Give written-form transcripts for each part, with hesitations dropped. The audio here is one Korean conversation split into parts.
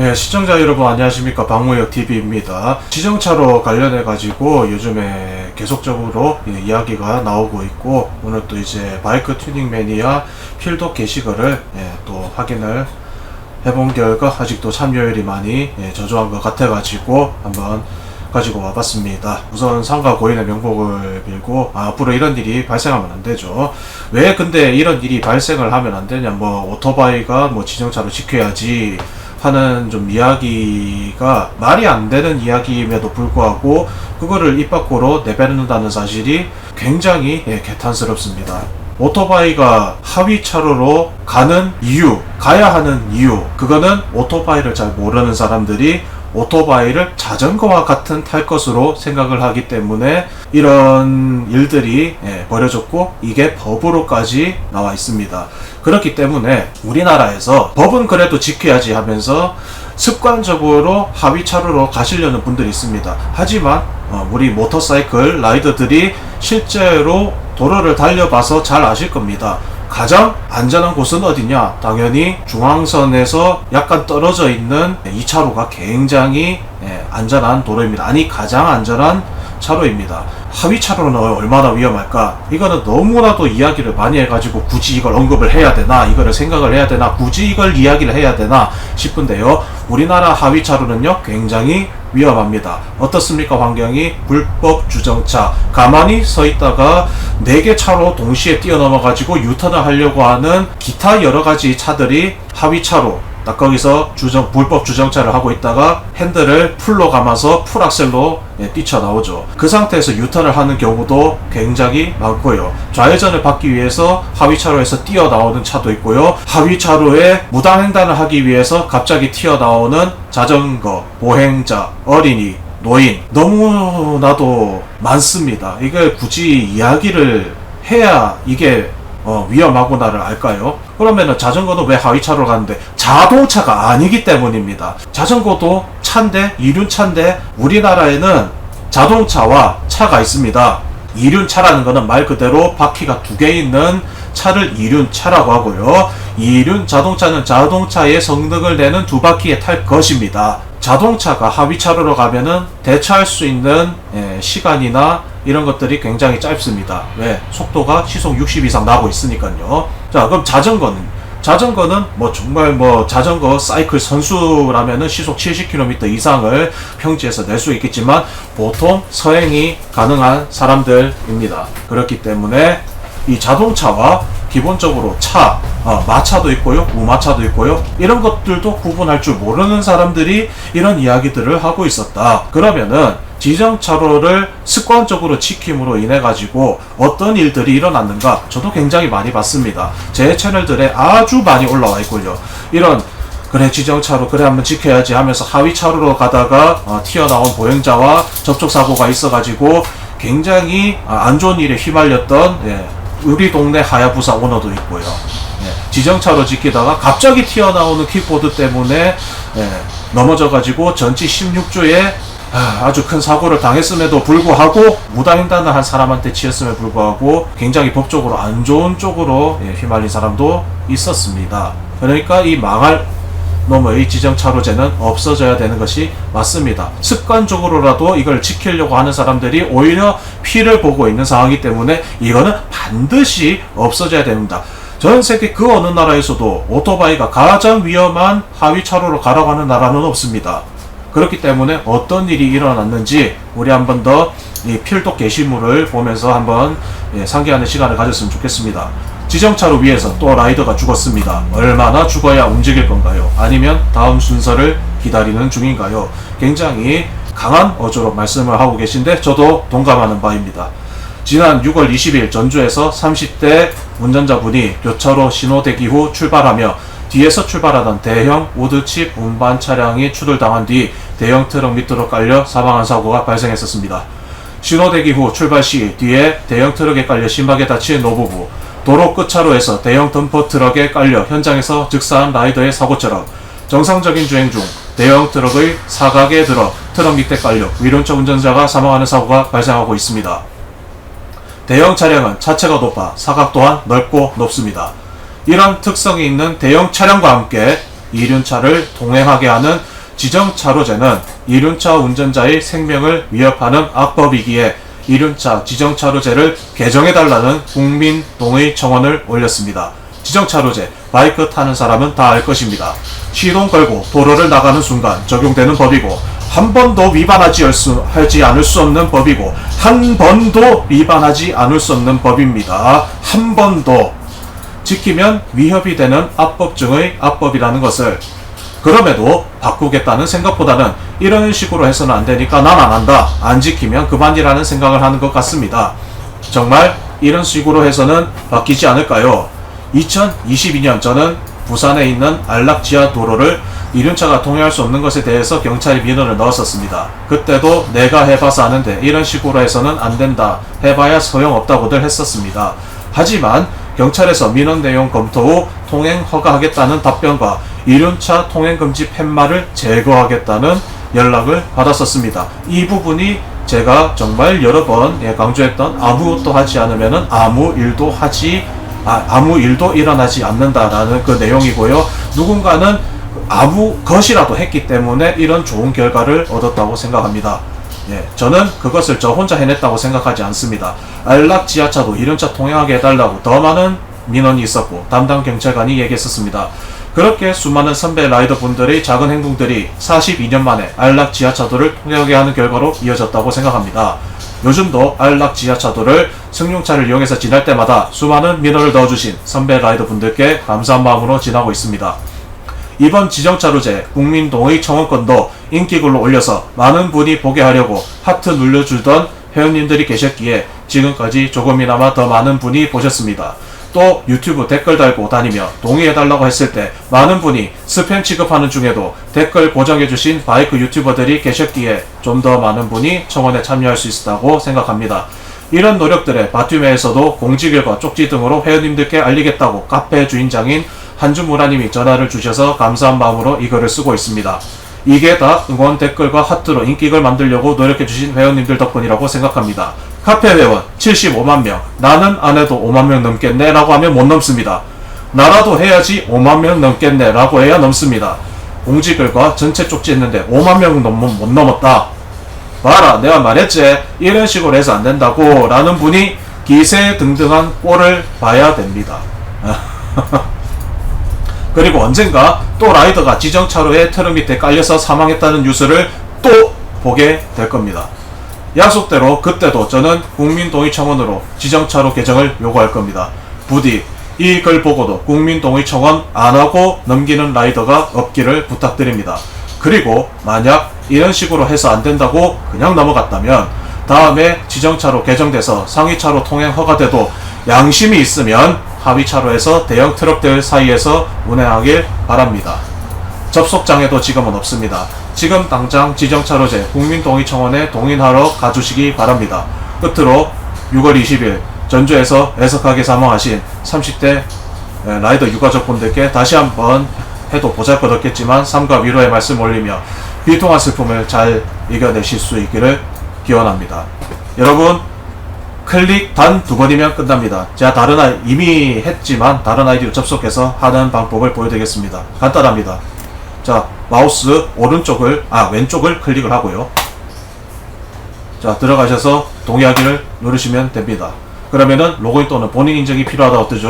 예, 시청자 여러분 안녕하십니까. 박무혁TV입니다. 지정차로 관련해 가지고 요즘에 계속적으로 이야기가 나오고 있고, 오늘 또 이제 바이크 튜닝 매니아 필독 게시글을 또 확인을 해본 결과 아직도 참여율이 많이 저조한 것 같아 가지고 한번 가지고 와봤습니다. 우선 상가 고인의 명복을 빌고, 앞으로 이런 일이 발생하면 안 되죠. 왜 근데 이런 일이 발생을 하면 안 되냐, 오토바이가 지정차로 지켜야지 하는 좀 이야기가 말이 안 되는 이야기임에도 불구하고 그거를 입 밖으로 내뱉는다는 사실이 굉장히 개탄스럽습니다. 오토바이가 하위 차로로 가는 이유, 가야 하는 이유, 그거는 오토바이를 잘 모르는 사람들이 오토바이를 자전거와 같은 탈 것으로 생각을 하기 때문에 이런 일들이 벌어졌고, 이게 법으로까지 나와 있습니다. 그렇기 때문에 우리나라에서 법은 그래도 지켜야지 하면서 습관적으로 하위 차로로 가시려는 분들이 있습니다. 하지만 우리 모터사이클 라이더들이 실제로 도로를 달려봐서 잘 아실 겁니다. 가장 안전한 곳은 어디냐? 당연히 중앙선에서 약간 떨어져 있는 2차로가 굉장히 안전한 도로입니다. 아니, 가장 안전한 차로입니다. 하위 차로는 얼마나 위험할까? 이거는 너무나도 이야기를 많이 해가지고 굳이 이걸 언급을 해야 되나, 이거를 생각을 해야 되나, 굳이 이걸 이야기를 해야 되나 싶은데요. 우리나라 하위 차로는요 굉장히 위험합니다. 어떻습니까? 환경이 불법 주정차, 가만히 서 있다가 4개 차로 동시에 뛰어넘어 가지고 유턴을 하려고 하는 기타 여러가지 차들이 하위 차로 딱 거기서 불법 주정차를 하고 있다가 핸들을 풀로 감아서 풀악셀로 뛰쳐나오죠. 그 상태에서 유턴을 하는 경우도 굉장히 많고요. 좌회전을 받기 위해서 하위차로에서 뛰어나오는 차도 있고요. 하위차로에 무단횡단을 하기 위해서 갑자기 튀어나오는 자전거, 보행자, 어린이, 노인, 너무나도 많습니다. 이걸 굳이 이야기를 해야 이게 위험하구나를 알까요? 그러면은 자전거는 왜 하위차로로 가는데? 자동차가 아니기 때문입니다. 자전거도 차인데, 이륜차인데, 우리나라에는 자동차와 차가 있습니다. 이륜차라는 거는 말 그대로 바퀴가 2개 있는 차를 이륜차라고 하고요. 이륜 자동차는 자동차의 성능을 내는 2바퀴에 탈 것입니다. 자동차가 하위차로로 가면은 대처할 수 있는 시간이나 이런 것들이 굉장히 짧습니다. 왜? 속도가 시속 60 이상 나고 있으니까요. 자, 그럼 자전거는 정말 자전거 사이클 선수라면은 시속 70km 이상을 평지에서 낼 수 있겠지만 보통 서행이 가능한 사람들입니다. 그렇기 때문에 이 자동차와 기본적으로 차, 마차도 있고요, 우마차도 있고요, 이런 것들도 구분할 줄 모르는 사람들이 이런 이야기들을 하고 있었다. 그러면은 지정차로를 습관적으로 지킴으로 인해 가지고 어떤 일들이 일어났는가, 저도 굉장히 많이 봤습니다. 제 채널들에 아주 많이 올라와 있고요. 이런 그래 지정차로 그래 한번 지켜야지 하면서 하위차로로 가다가 튀어나온 보행자와 접촉사고가 있어가지고 굉장히 안 좋은 일에 휘말렸던 우리 동네 하야부사 오너도 있고요. 지정차로 지키다가 갑자기 튀어나오는 킥보드 때문에 넘어져가지고 전치 16주에 아주 큰 사고를 당했음에도 불구하고 무단횡단을 한 사람한테 치였음에도 불구하고 굉장히 법적으로 안 좋은 쪽으로 휘말린 사람도 있었습니다. 그러니까 이 망할 놈의 지정차로제는 없어져야 되는 것이 맞습니다. 습관적으로라도 이걸 지키려고 하는 사람들이 오히려 피를 보고 있는 상황이기 때문에 이거는 반드시 없어져야 됩니다. 전 세계 그 어느 나라에서도 오토바이가 가장 위험한 하위 차로로 가라고 하는 나라는 없습니다. 그렇기 때문에 어떤 일이 일어났는지 우리 한 번 더 이 필독 게시물을 보면서 한번 상기하는 시간을 가졌으면 좋겠습니다. 지정차로 위에서 또 라이더가 죽었습니다. 얼마나 죽어야 움직일 건가요? 아니면 다음 순서를 기다리는 중인가요? 굉장히 강한 어조로 말씀을 하고 계신데 저도 동감하는 바입니다. 지난 6월 20일 전주에서 30대 운전자분이 교차로 신호 대기 후 출발하며 뒤에서 출발하던 대형 우드칩 운반 차량이 추돌당한 뒤 대형 트럭 밑으로 깔려 사망한 사고가 발생했었습니다. 신호 대기 후 출발 시 뒤에 대형 트럭에 깔려 심하게 다친 노부부, 도로 끝차로에서 대형 덤퍼 트럭에 깔려 현장에서 즉사한 라이더의 사고처럼 정상적인 주행 중 대형 트럭의 사각에 들어 트럭 밑에 깔려 위륜차 운전자가 사망하는 사고가 발생하고 있습니다. 대형 차량은 차체가 높아 사각 또한 넓고 높습니다. 이런 특성이 있는 대형 차량과 함께 이륜차를 동행하게 하는 지정차로제는 이륜차 운전자의 생명을 위협하는 악법이기에 이륜차 지정차로제를 개정해달라는 국민동의 청원을 올렸습니다. 지정차로제, 바이크 타는 사람은 다 알 것입니다. 시동 걸고 도로를 나가는 순간 적용되는 법이고 한 번도 위반하지 않을 수 없는 법이고 한 번도 위반하지 않을 수 없는 법입니다. 한 번도 지키면 위협이 되는 압법중의 압법이라는 것을 그럼에도 바꾸겠다는 생각보다는 이런 식으로 해서는 안 되니까 난 안 한다. 안 지키면 그만이라는 생각을 하는 것 같습니다. 정말 이런 식으로 해서는 바뀌지 않을까요? 2022년 저는 부산에 있는 안락지하 도로를 이륜차가 통행할 수 없는 것에 대해서 경찰이 민원을 넣었었습니다. 그때도 내가 해봐서 아는데 이런 식으로 해서는 안 된다. 해봐야 소용없다고들 했었습니다. 하지만 경찰에서 민원 내용 검토 후 통행 허가하겠다는 답변과 이륜차 통행금지 팻말을 제거하겠다는 연락을 받았었습니다. 이 부분이 제가 정말 여러 번 강조했던 아무것도 하지 않으면 아무 일도 일어나지 않는다라는 그 내용이고요. 누군가는 아무 것이라도 했기 때문에 이런 좋은 결과를 얻었다고 생각합니다. 저는 그것을 저 혼자 해냈다고 생각하지 않습니다. 안락지하차도 이륜차 통행하게 해달라고 더 많은 민원이 있었고 담당 경찰관이 얘기했었습니다. 그렇게 수많은 선배 라이더 분들의 작은 행동들이 42년 만에 안락지하차도를 통행하게 하는 결과로 이어졌다고 생각합니다. 요즘도 안락지하차도를 승용차를 이용해서 지날 때마다 수많은 민원을 넣어주신 선배 라이더 분들께 감사한 마음으로 지나고 있습니다. 이번 지정차로제 국민동의 청원권도 인기글로 올려서 많은 분이 보게 하려고 하트 눌러주던 회원님들이 계셨기에 지금까지 조금이나마 더 많은 분이 보셨습니다. 또 유튜브 댓글 달고 다니며 동의해달라고 했을 때 많은 분이 스팸 취급하는 중에도 댓글 고정해주신 바이크 유튜버들이 계셨기에 좀 더 많은 분이 청원에 참여할 수 있었다고 생각합니다. 이런 노력들에 바튜메에서도 공지글과 쪽지 등으로 회원님들께 알리겠다고 카페 주인장인 한준무라님이 전화를 주셔서 감사한 마음으로 이 글을 쓰고 있습니다. 이게 다 응원 댓글과 하트로 인기글 만들려고 노력해주신 회원님들 덕분이라고 생각합니다. 카페 회원 75만 명, 나는 안 해도 5만 명 넘겠네 라고 하면 못 넘습니다. 나라도 해야지 5만 명 넘겠네 라고 해야 넘습니다. 공지글과 전체 쪽지 했는데 5만 명 못 넘었다. 봐라 내가 말했지 이런 식으로 해서 안 된다고 라는 분이 기세등등한 꼴을 봐야 됩니다. 그리고 언젠가 또 라이더가 지정차로에 트럭 밑에 깔려서 사망했다는 뉴스를 또 보게 될 겁니다. 약속대로 그때도 저는 국민동의 청원으로 지정차로 개정을 요구할 겁니다. 부디 이 글 보고도 국민동의 청원 안하고 넘기는 라이더가 없기를 부탁드립니다. 그리고 만약 이런 식으로 해서 안된다고 그냥 넘어갔다면 다음에 지정차로 개정돼서 상위차로 통행 허가돼도 양심이 있으면 하위차로에서 대형 트럭들 사이에서 운행하길 바랍니다. 접속장애도 지금은 없습니다. 지금 당장 지정차로제 국민동의청원에 동의하러 가주시기 바랍니다. 끝으로 6월 20일 전주에서 애석하게 사망하신 30대 라이더 유가족분들께 다시 한번 해도 보잘것없겠지만 삼가 위로의 말씀 올리며 비통한 슬픔을 잘 이겨내실 수 있기를 기원합니다. 여러분 클릭 단 2번이면 끝납니다. 제가 이미 했지만 다른 아이디로 접속해서 하는 방법을 보여드리겠습니다. 간단합니다. 자, 마우스 왼쪽을 클릭을 하고요. 자, 들어가셔서 동의하기를 누르시면 됩니다. 그러면은 로그인 또는 본인 인증이 필요하다고 뜨죠.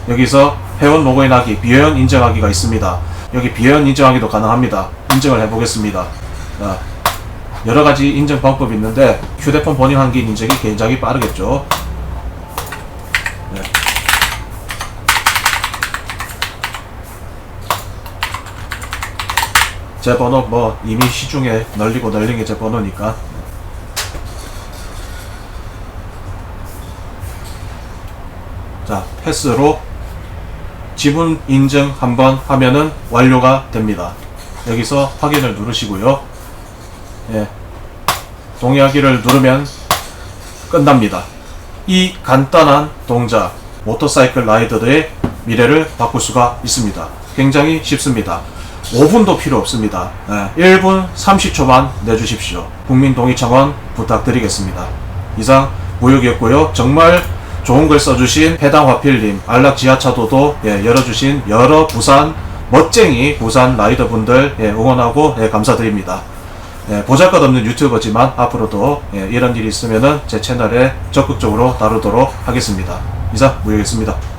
여기서 회원 로그인하기, 비회원 인증하기가 있습니다. 여기 비회원 인증하기도 가능합니다. 인증을 해보겠습니다. 자, 여러가지 인증 방법이 있는데 휴대폰 본인 확인 인증이 굉장히 빠르겠죠. 네. 제 번호 이미 시중에 널린 게 제 번호니까. 자, 패스로 지분 인증 한번 하면은 완료가 됩니다. 여기서 확인을 누르시고요. 예, 동의하기를 누르면 끝납니다. 이 간단한 동작, 모터사이클 라이더들의 미래를 바꿀 수가 있습니다. 굉장히 쉽습니다. 5분도 필요 없습니다. 1분 30초만 내주십시오. 국민동의청원 부탁드리겠습니다. 이상 무역이었고요. 정말 좋은 글 써주신 해당 화필님, 안락지하차도도 열어주신 여러 부산 멋쟁이 부산 라이더분들 응원하고 감사드립니다. 보잘것없는 유튜버지만 앞으로도 이런 일이 있으면은 제 채널에 적극적으로 다루도록 하겠습니다. 이상 무역이었습니다.